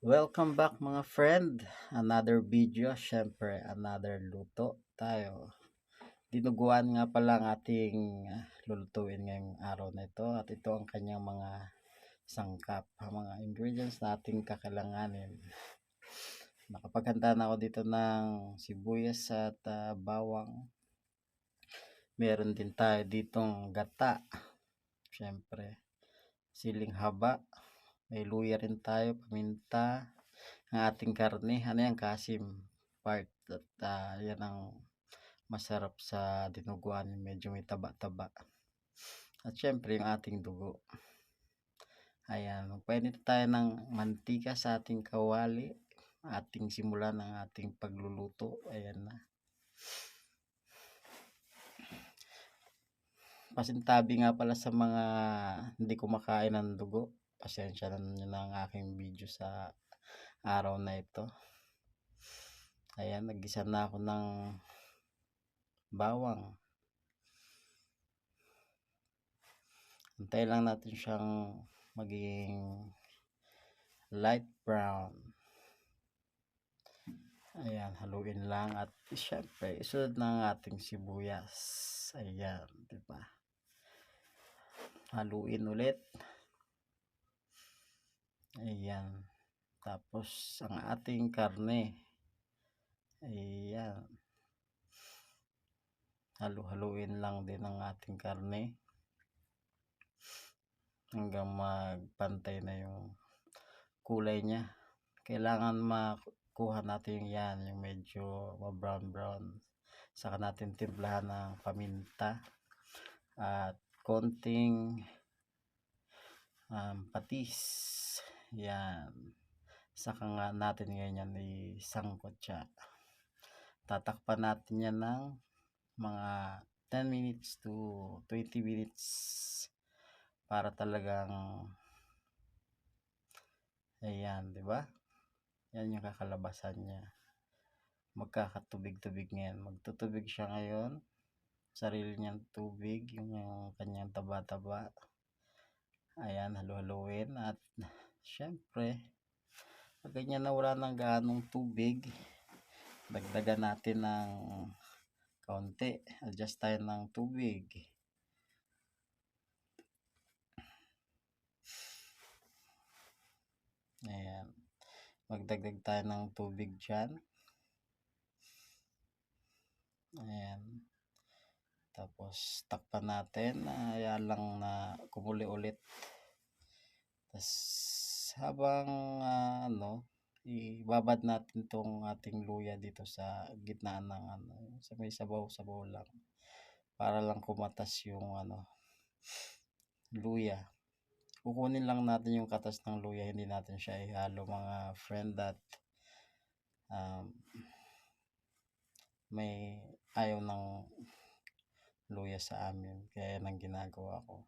Welcome back mga friend. Another video, syempre another luto tayo. Dinuguan nga pala ang ating lulutuin ngayong araw na ito at ito ang kanyang mga sangkap, ang mga ingredients na ating kakailanganin. Nakapaghanda na ako dito ng sibuyas at bawang. Meron din tayo ditong gata, syempre siling haba, may luya rin tayo, paminta, ang ating karne, ano yan, kasim part at yan ang masarap sa dinuguan, medyo may taba-taba. At syempre yung ating dugo. Ayan, magpainit tayo ng mantika sa ating kawali. Ating simulan ng ating pagluluto. Ayan na. Pasintabi nga pala sa mga hindi kumakain ng dugo. Pasensya na nyo na ang aking video sa araw na ito. Ayan, nagisa na ako ng bawang. Antay lang natin siyang maging light brown. Ayan, haluin lang at syempre isunod na ang ating sibuyas. Ayan, diba? Haluin ulit. Ayan. Tapos ang ating karne. Ayan. Halu-haluin lang din ang ating karne hanggang magpantay na yung kulay niya. Kailangan makuha natin yung yan, yung medyo brown. Saka natin timplahan ng paminta at konting patis. Yan. Saka nga natin ganyan isangkot siya. Tatakpan natin yan ng mga 10 minutes to 20 minutes para talagang ayan, di ba? Yan yung kakalabasan niya. Magkakatubig-tubig ngayon. Magtutubig siya ngayon. Sarili niyang tubig, yung kanyang taba-taba. Ayan, halu-haluin at syempre pag ganyan na wala ng gaanong tubig, dagdagan natin ng kaunti, adjust tayo ng tubig. Ayan, magdagdag tayo ng tubig dyan. Ayan, tapos takpan natin, ayan lang na kumuli ulit. Tapos habang ibabad natin tong ating luya dito sa gitna ng sa may sabaw-sabaw lang para lang kumatas yung luya. Kukunin lang natin yung katas ng luya, hindi natin siya ihalo mga friend, at may ayaw ng luya sa amin, kaya nang ginagawa ko.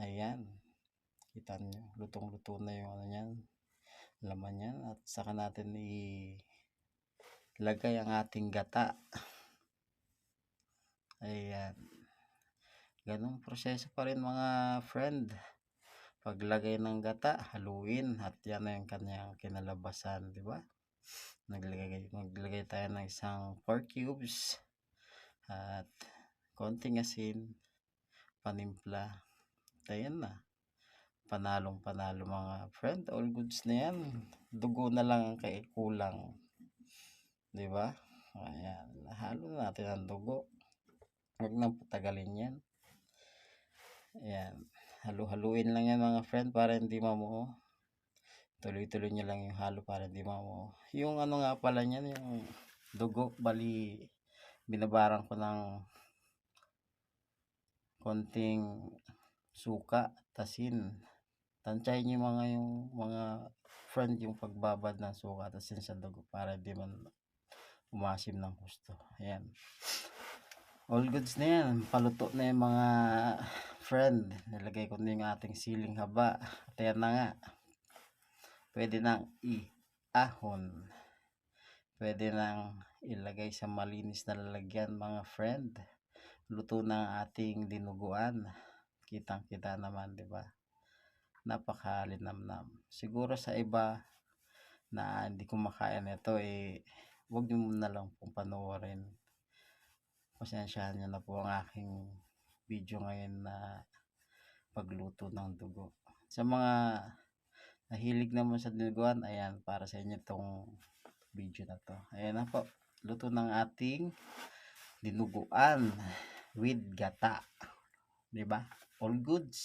Ayan, kita nyo, lutong-luto na yung laman yan, at saka natin ilagay ang ating gata. Ayan, ganong proseso pa rin mga friend. Paglagay ng gata, haluin at yan na yung kanyang kinalabasan, di ba? Maglagay tayo ng isang 4 cubes at konting asin, panimpla. Ayan na, panalo mga friend, all goods na yan. Dugo na lang ang kulang, di ba? Ayan, halo natin ang dugo, huwag nang patagalin yan. Ayan, halu-haluin lang yan mga friend para hindi mamuo. Tuloy-tuloy nyo lang yung halo para hindi mamuo. Yung nga pala niyan, yung dugo, bali binabaran ko ng konting suka, tasin. Tansyahin nyo yung mga friend yung pagbabad ng suka at asin sa dugo para hindi man umasim ng gusto. Ayan, all goods na yan, paluto na yung mga friend. Nilagay ko na yung ating siling haba at yan na nga, pwede nang i-ahon, pwede nang ilagay sa malinis na lalagyan mga friend. Luto na ang ating dinuguan, kitang kita naman, di ba? napakalinamnam. Siguro sa iba na hindi kumakain nito, wag niyo na lang pong panoorin. Pasensyahan niyo na po ang aking video ngayon na pagluto ng dugo. Sa mga nahilig naman sa dinuguan, ayan, para sa inyo itong video na to. Ayan na po, luto ng ating dinuguan with gata. 'Di ba? All goods.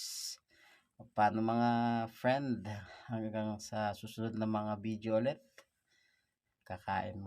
Paano mga friend? Hanggang sa susunod na mga video ulit. Kakain mo